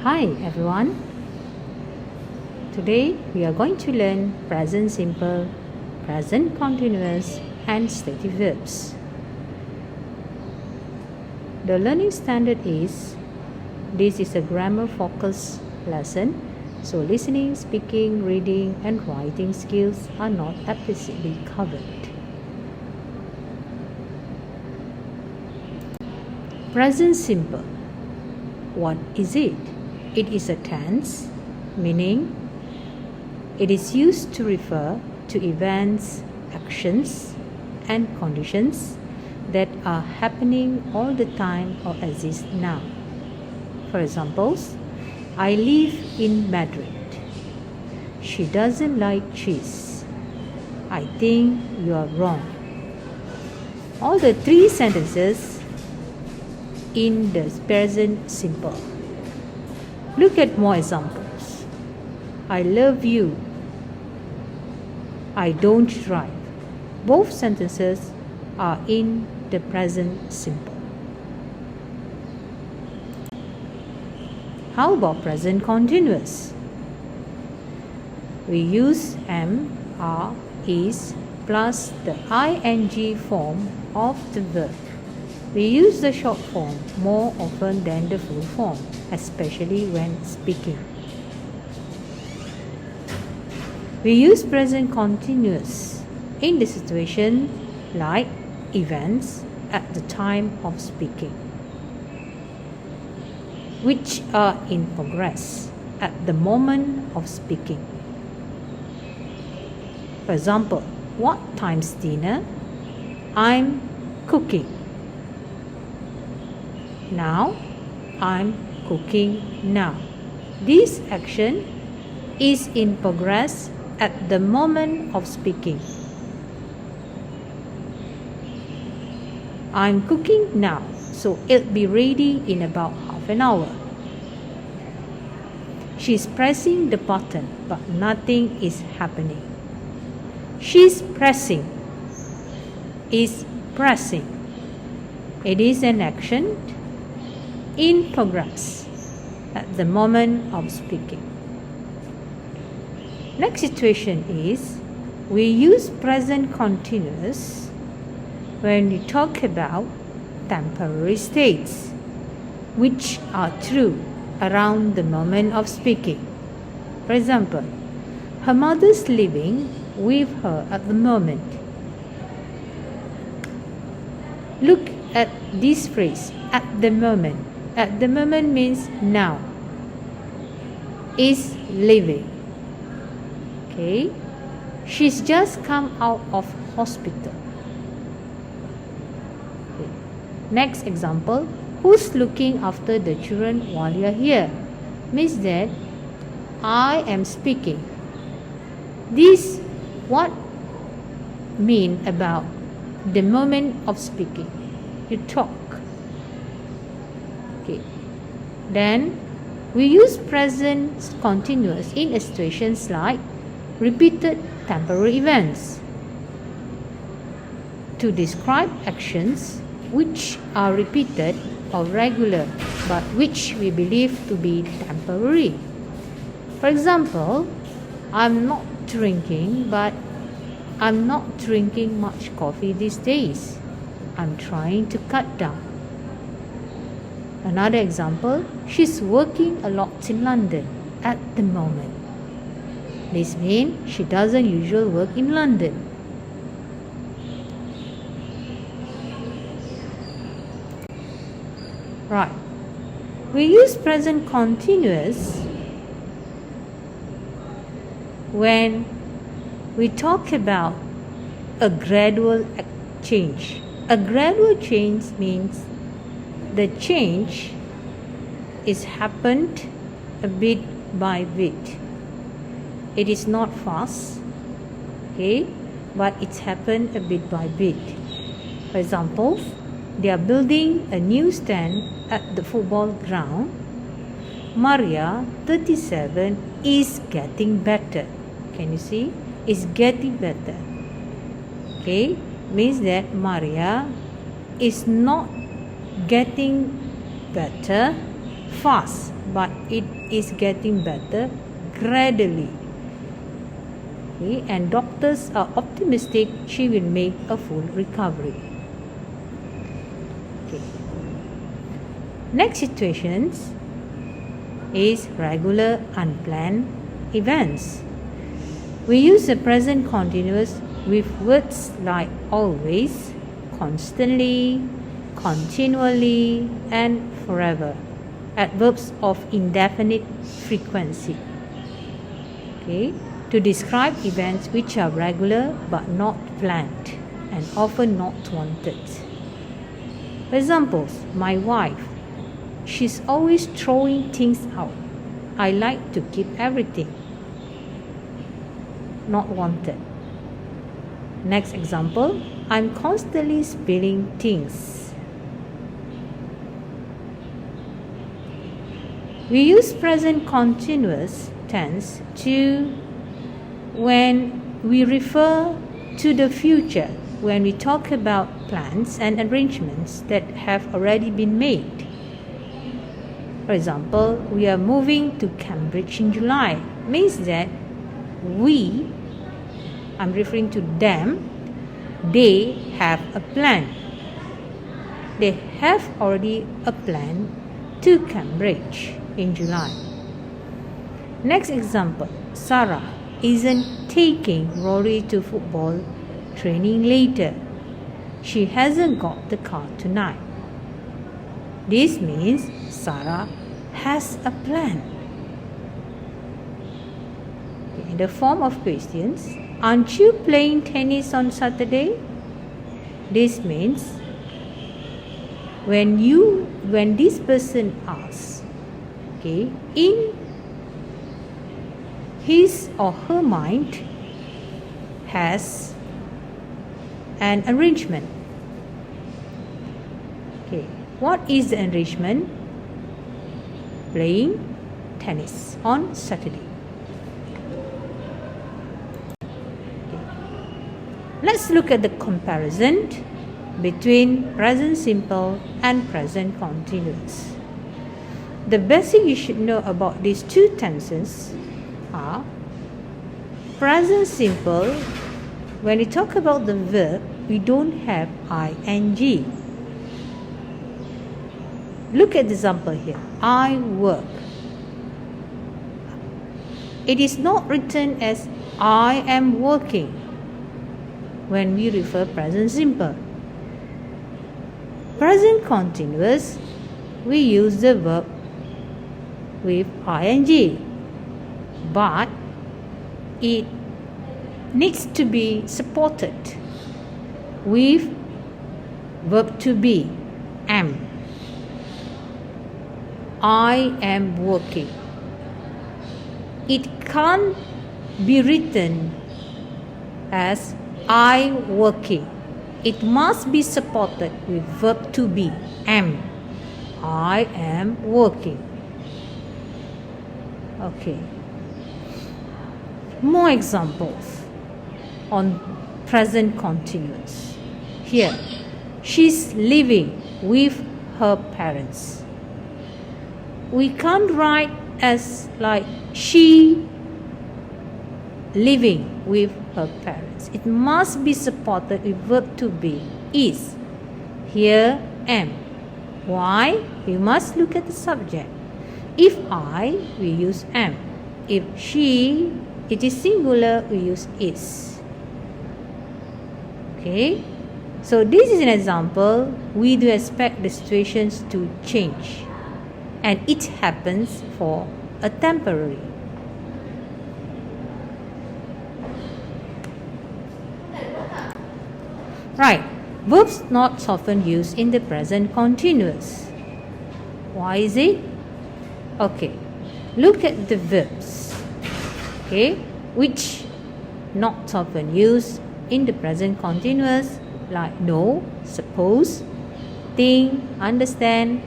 Hi everyone. Today we are going to learn present simple, present continuous and stative verbs. The learning standard is this is a grammar focused lesson, so listening, speaking, reading and writing skills are not explicitly covered. Present simple. What is it? It is a tense, meaning it is used to refer to events, actions, and conditions that are happening all the time or exist now. For example, I live in Madrid. She doesn't like cheese. I think you are wrong. All the three sentences in the present simple. Look at more examples. I love you. I don't drive. Both sentences are in the present simple. How about present continuous? We use am, are, is plus the ing form of the verb. We use the short form more often than the full form, especially when speaking. We use present continuous in the situation like events at the time of speaking, which are in progress at the moment of speaking. For example, what time's dinner? I'm cooking. Now, I'm cooking now. This action is in progress at the moment of speaking. I'm cooking now, so it'll be ready in about half an hour. She's pressing the button, but nothing is happening. She's pressing. Is pressing. It is an action in progress at the moment of speaking. Next situation is we use present continuous when we talk about temporary states which are true around the moment of speaking. For example, her mother's living with her at the moment. Look at this phrase, at the moment. At the moment means now. Is living. Okay. She's just come out of hospital. Okay. Next example. Who's looking after the children while you're here? Means that I am speaking. This what mean about the moment of speaking. You talk. Okay. Then we use present continuous in situations like repeated temporary events to describe actions which are repeated or regular but which we believe to be temporary. For example, I'm not drinking much coffee these days. I'm trying to cut down. Another example, she's working a lot in London at the moment. This means she doesn't usually work in London. Right. We use present continuous when we talk about a gradual change. A gradual change means the change is happened a bit by bit. It is not fast, okay, but it's happened a bit by bit. For example, they are building a new stand at the football ground. Maria, 37, is getting better. Can you see? Is getting better. Okay, means that Maria is not getting better fast, but it is getting better gradually. Okay? And doctors are optimistic she will make a full recovery. Okay. Next situations is regular unplanned events. We use the present continuous with words like always, constantly, continually, and forever, adverbs of indefinite frequency, okay, to describe events which are regular but not planned and often not wanted. Examples: my wife, she's always throwing things out. I like to keep everything. Not wanted. Next example, I'm constantly spilling things. We use present continuous tense when we refer to the future, when we talk about plans and arrangements that have already been made. For example, we are moving to Cambridge in July. Means that I'm referring to them, they have a plan. They have already a plan to Cambridge in July. Next example, Sarah isn't taking Rory to football training later. She hasn't got the car tonight. This means Sarah has a plan. In the form of questions, aren't you playing tennis on Saturday? This means when this person asks, okay, in his or her mind has an arrangement. Okay, what is the arrangement? Playing tennis on Saturday. Let's look at the comparison between present simple and present continuous. The basic you should know about these two tenses are present simple. When we talk about the verb, we don't have ing. Look at the example here. I work. It is not written as I am working when we refer present simple. Present continuous, we use the verb with ing, but it needs to be supported with verb to be, am. I am working. It can't be written as I working. It must be supported with verb to be, am. I am working. Okay. More examples on present continuous. Here, she's living with her parents. We can't write as like she living with her parents. It must be supported with verb to be, is. Here, am. Why? We must look at the subject. If I, we use am. If she, it is singular, we use is. Okay? So this is an example. We do expect the situations to change. And it happens for a temporary. Right. Verbs not often used in the present continuous. Why is it? Okay. Look at the verbs. Okay. Which not often used in the present continuous, like know, suppose, think, understand,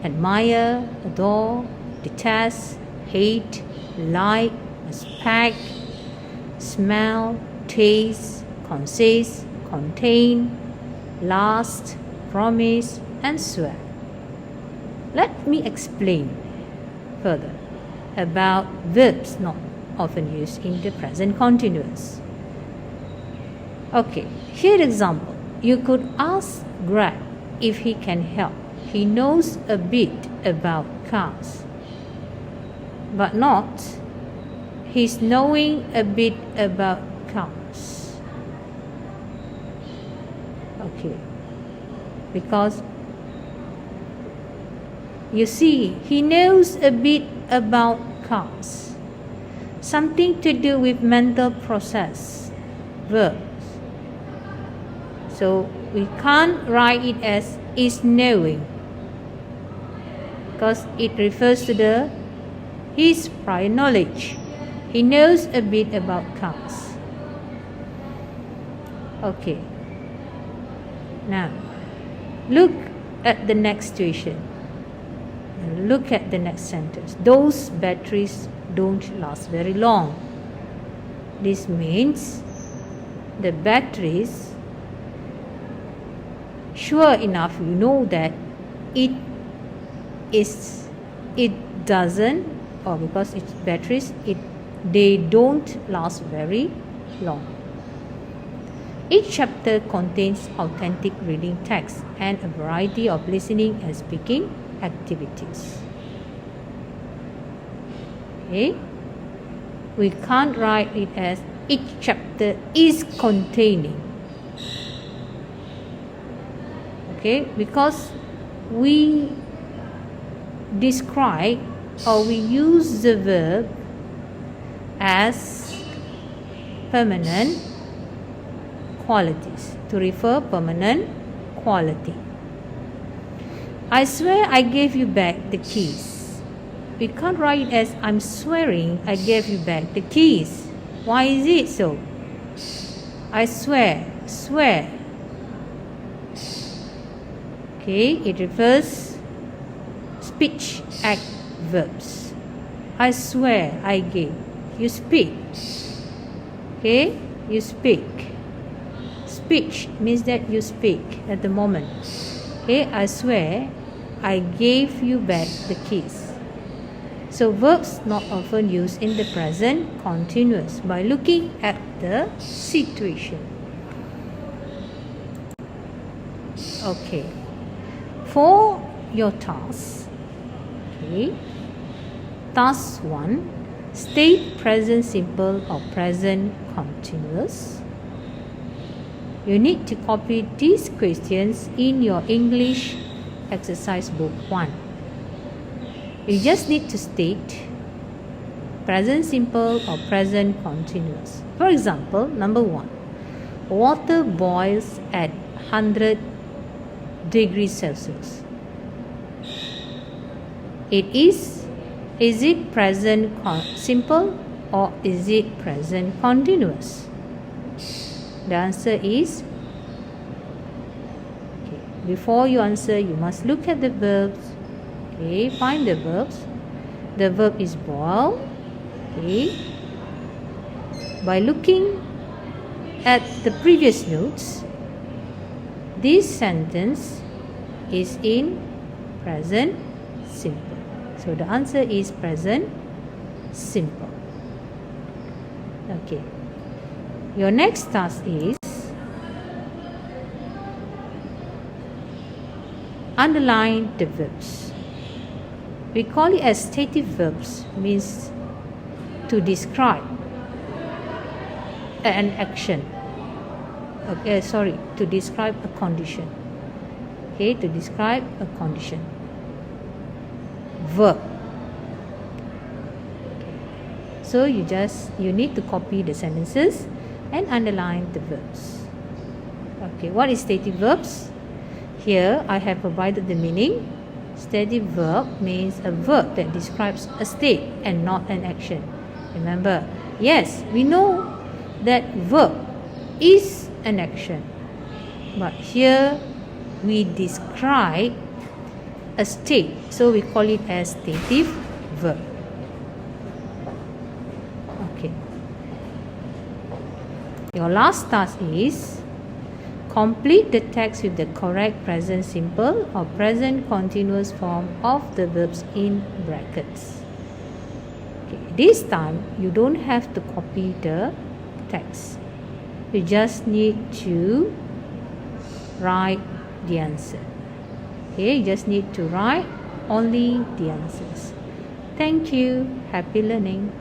admire, adore, detest, hate, like, expect, smell, taste, consist, contain, last, promise, and swear. Let me explain further about verbs not often used in the present continuous. Okay, here example. You could ask Greg if he can help. He knows a bit about cars, but not he's knowing a bit about cars. Okay, because you see, he knows a bit about cars. Something to do with mental process, verbs. So we can't write it as is knowing, because it refers to his prior knowledge. He knows a bit about cars. Okay. Now, look at the next situation. And look at the next sentence. Those batteries don't last very long. This means the batteries, sure enough, you know that it doesn't, or because it's batteries, they don't last very long. Each chapter contains authentic reading text and a variety of listening and speaking activities. Okay? We can't write it as each chapter is containing. Okay? Because we describe or we use the verb as permanent qualities to refer permanent quality. I swear I gave you back the keys. We can't write it as I'm swearing I gave you back the keys. Why is it so? I swear. Okay, it refers speech act verbs. I swear I gave. You speak. Okay, you speak. Speech means that you speak at the moment. Okay, I swear I gave you back the keys. So verbs not often used in the present continuous by looking at the situation. Okay, for your task, okay, task 1, state present simple or present continuous. You need to copy these questions in your English exercise book 1. You just need to state present simple or present continuous. For example, number 1, water boils at 100 degrees Celsius. Is it present simple or is it present continuous? The answer is, okay, before you answer, you must look at the verbs. Okay, find the verbs. The verb is boil. Okay, by looking at the previous notes, this sentence is in present simple. So the answer is present simple. Okay. Your next task is underline the verbs. We call it as stative verbs, means to describe an action. Okay, to describe a condition. Okay, to describe a condition. Verb. Okay. So you need to copy the sentences and underline the verbs. Okay, what is stative verbs? Here I have provided the meaning. Stative verb means a verb that describes a state and not an action. Remember, yes, we know that verb is an action, but here we describe a state, so we call it as stative verb. Okay. Your last task is Complete the text with the correct present simple or present continuous form of the verbs in brackets. Okay, this time you don't have to copy the text. You just need to write the answer. Okay, you just need to write only the answers. Thank you. Happy learning.